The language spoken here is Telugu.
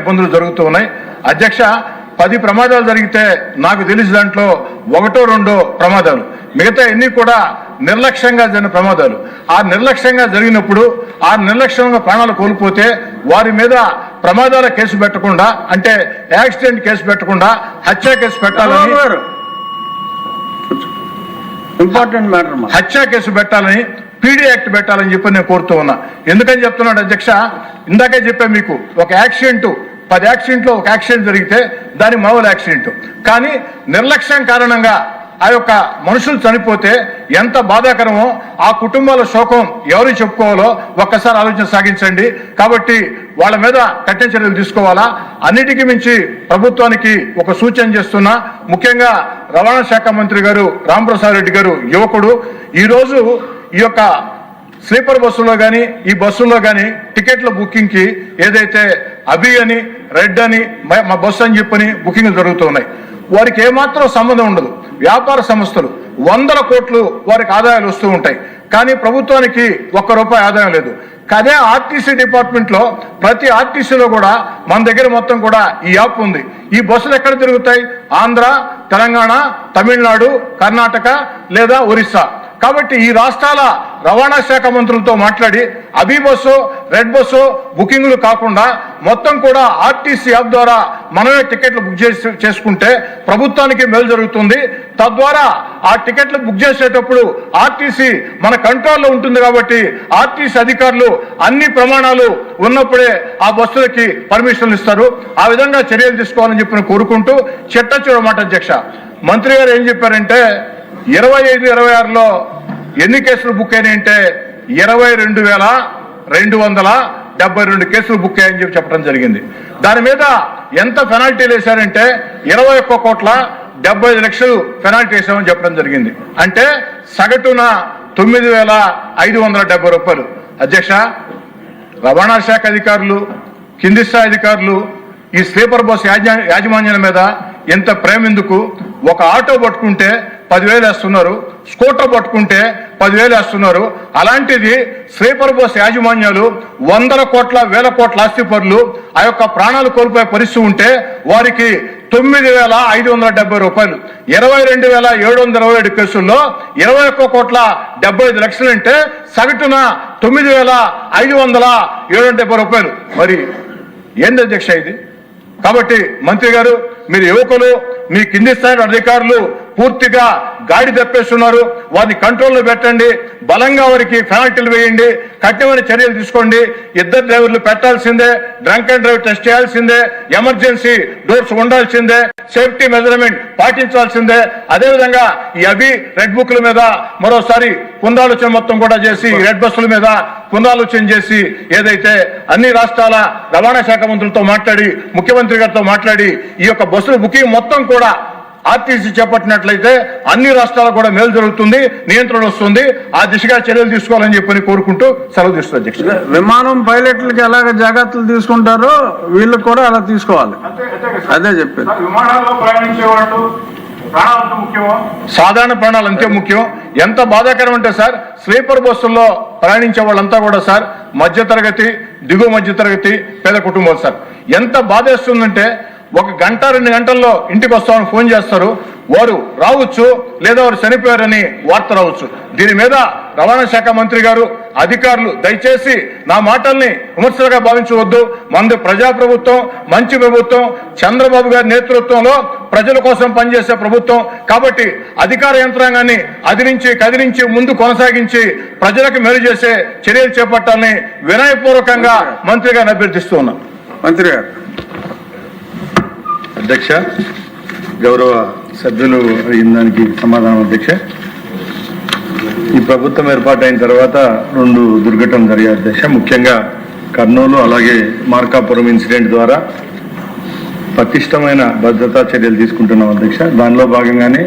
ఇబ్బందులు జరుగుతూ ఉన్నాయి. అధ్యక్ష, 10 ప్రమాదాలు జరిగితే నాకు తెలిసి దాంట్లో 1-2 ప్రమాదాలు, మిగతా ఎన్ని కూడా నిర్లక్ష్యంగా జరిగిన ప్రమాదాలు. ఆ నిర్లక్ష్యంగా జరిగినప్పుడు ఆ నిర్లక్ష్యంగా ప్రాణాలు కోల్పోతే వారి మీద ప్రమాదాల కేసు పెట్టకుండా, అంటే యాక్సిడెంట్ కేసు పెట్టకుండా హత్య కేసు పెట్టాలని, ఇంపార్టెంట్ మ్యాటర్, హత్య కేసు పెట్టాలని, పీడీ యాక్ట్ పెట్టాలని చెప్పి నేను కోరుతూ ఉన్నా. ఎందుకని చెప్తున్నాడు అధ్యక్ష, ఇందాకే చెప్పా మీకు, ఒక యాక్సిడెంట్ 10 యాక్సిడెంట్లో ఒక యాక్సిడెంట్ జరిగితే దాని మామూలు యాక్సిడెంట్, కానీ నిర్లక్ష్యం కారణంగా ఆ యొక్క మనుషులు చనిపోతే ఎంత బాధాకరమో, ఆ కుటుంబాల శోకం ఎవరు చెప్పుకోవాలో ఒక్కసారి ఆలోచన సాగించండి. కాబట్టి వాళ్ళ మీద కఠిన చర్యలు తీసుకోవాలా. అన్నిటికీ మించి ప్రభుత్వానికి ఒక సూచన చేస్తున్నా, ముఖ్యంగా రవాణా శాఖ మంత్రి గారు రాంప్రసాద్ రెడ్డి గారు యువకుడు, ఈరోజు ఈ యొక్క స్లీపర్ బస్సులో కానీ ఈ బస్సుల్లో కానీ టికెట్ల బుకింగ్కి ఏదైతే అభి అని, రెడ్ అని, మా బస్సు అని చెప్పని బుకింగ్లు జరుగుతున్నాయి. వారికి ఏమాత్రం సంబంధం ఉండదు. వ్యాపార సంస్థలు 100 కోట్లు వారికి ఆదాయాలు వస్తూ ఉంటాయి, కానీ ప్రభుత్వానికి ₹1 ఆదాయం లేదు. అదే ఆర్టీసీ డిపార్ట్మెంట్లో ప్రతి ఆర్టీసీలో కూడా మన దగ్గర మొత్తం కూడా ఈ యాప్ ఉంది. ఈ బస్సులు ఎక్కడ తిరుగుతాయి? ఆంధ్ర, తెలంగాణ, తమిళనాడు, కర్ణాటక లేదా ఒరిస్సా. కాబట్టి ఈ రాష్ట్రాల రవాణా శాఖ మంత్రులతో మాట్లాడి అభి బస్సు, రెడ్ బస్సు బుకింగ్లు కాకుండా మొత్తం కూడా ఆర్టీసీ యాప్ ద్వారా మనమే టికెట్లు బుక్ చేసుకుంటే ప్రభుత్వానికి మేలు జరుగుతుంది. తద్వారా ఆ టికెట్లు బుక్ చేసేటప్పుడు ఆర్టీసీ మన కంట్రోల్లో ఉంటుంది. కాబట్టి ఆర్టీసీ అధికారులు అన్ని ప్రమాణాలు ఉన్నప్పుడే ఆ బస్సులకి పర్మిషన్లు ఇస్తారు. ఆ విధంగా చర్యలు తీసుకోవాలని చెప్పి కోరుకుంటూ చిట్ట మాట అధ్యక్ష, మంత్రి గారు ఏం చెప్పారంటే 25-26లో ఎన్ని కేసులు బుక్ అయినాయంటే 22,272 కేసులు బుక్ అయ్యాయని చెప్పి చెప్పడం జరిగింది. దాని మీద ఎంత పెనాల్టీలు వేశారంటే 21,75 లక్షలు పెనాల్టీ వేసామని చెప్పడం జరిగింది. అంటే సగటున 9,570 రూపాయలు. అధ్యక్ష, రవాణా శాఖ అధికారులు, కింది స్థాయి అధికారులు ఈ స్లీపర్ బస్ యాజమాన్యాల మీద ఎంత ప్రేమ ఎందుకు? ఒక ఆటో పట్టుకుంటే 10,000 వేస్తున్నారు, స్కూటర్ పట్టుకుంటే 10,000 వేస్తున్నారు. అలాంటిది స్లీపర్ బస్ యాజమాన్యాలు 100 కోట్ల 1,000 కోట్ల ఆస్తిపరులు ఆ యొక్క ప్రాణాలు కోల్పోయే పరిస్థితి ఉంటే వారికి 9,570 రూపాయలు. 22,727 కేసుల్లో 21,75 లక్షలు అంటే సగటున 9,570 రూపాయలు. మరి ఏంది అధ్యక్ష ఇది? కాబట్టి మంత్రి గారు, మీరు యువకులు, మీ కింది స్థాయి అధికారులు పూర్తిగా గాడి తప్పేస్తున్నారు. వారిని కంట్రోల్లో పెట్టండి, బలంగా వారికి పెనాల్టీలు వేయండి, కఠినమైన చర్యలు తీసుకోండి. 2 డ్రైవర్లు పెట్టాల్సిందే, డ్రంక్ అండ్ డ్రైవ్ టెస్ట్ చేయాల్సిందే, ఎమర్జెన్సీ డోర్స్ ఉండాల్సిందే, సేఫ్టీ మెజర్మెంట్ పాటించాల్సిందే. అదేవిధంగా ఈ అభి రెడ్ బుక్ల మీద మరోసారి పునరాలోచన మొత్తం కూడా చేసి, రెడ్ బస్సుల మీద పునరాలోచన చేసి, ఏదైతే అన్ని రాష్ట్రాల రవాణా శాఖ మంత్రులతో మాట్లాడి, ముఖ్యమంత్రి గారితో మాట్లాడి ఈ యొక్క బస్సుల బుకింగ్ మొత్తం కూడా ఆర్టీసీ చేపట్టినట్లయితే అన్ని రాష్ట్రాలకు కూడా మేలు జరుగుతుంది, నియంత్రణ వస్తుంది. ఆ దిశగా చర్యలు తీసుకోవాలని చెప్పని కోరుకుంటూ సెలవు తీసుకున్నారు అధ్యక్ష. విమానం పైలట్లకి ఎలాగ జాగ్రత్తలు తీసుకుంటారో వీళ్ళకి కూడా అలా తీసుకోవాలి. అదే చెప్పారు. విమానాల్లో ప్రయాణించే వాళ్ళు ప్రాణాలు ముఖ్యం, సాధారణ ప్రాణాలు అంతే ముఖ్యం. ఎంత బాధాకరం అంటే సార్, స్లీపర్ బస్సుల్లో ప్రయాణించే వాళ్ళంతా కూడా సార్ మధ్యతరగతి, దిగువ మధ్యతరగతి, పేద కుటుంబాలు సార్. ఎంత బాధేస్తుందంటే 1 గంట 2 గంటల్లో ఇంటికి వస్తామని ఫోన్ చేస్తారు. వారు రావచ్చు, లేదా వారు చనిపోయారని వార్త రావచ్చు. దీని మీద రవాణా శాఖ మంత్రి గారు, అధికారులు దయచేసి నా మాటల్ని విమర్శలుగా భావించవద్దు. మనది ప్రజాప్రభుత్వం, మంచి ప్రభుత్వం, చంద్రబాబు గారి నేతృత్వంలో ప్రజల కోసం పనిచేసే ప్రభుత్వం. కాబట్టి అధికార యంత్రాంగాన్ని కదిలించి ముందు కొనసాగించి ప్రజలకు మేలు చేసే చర్యలు చేపట్టాలని వినయపూర్వకంగా మంత్రి గారిని అభ్యర్థిస్తూ ఉన్నాం. మంత్రి గారు. అధ్యక్ష, గౌరవ సభ్యులు అడిగిన దానికి సమాధానం. అధ్యక్ష, ఈ ప్రభుత్వం ఏర్పాటైన తర్వాత 2 దుర్ఘటనలు జరిగాయి అధ్యక్ష. ముఖ్యంగా కర్నూలు అలాగే మార్కాపురం ఇన్సిడెంట్ ద్వారా పటిష్టమైన భద్రతా చర్యలు తీసుకుంటున్నాం అధ్యక్ష. దానిలో భాగంగానే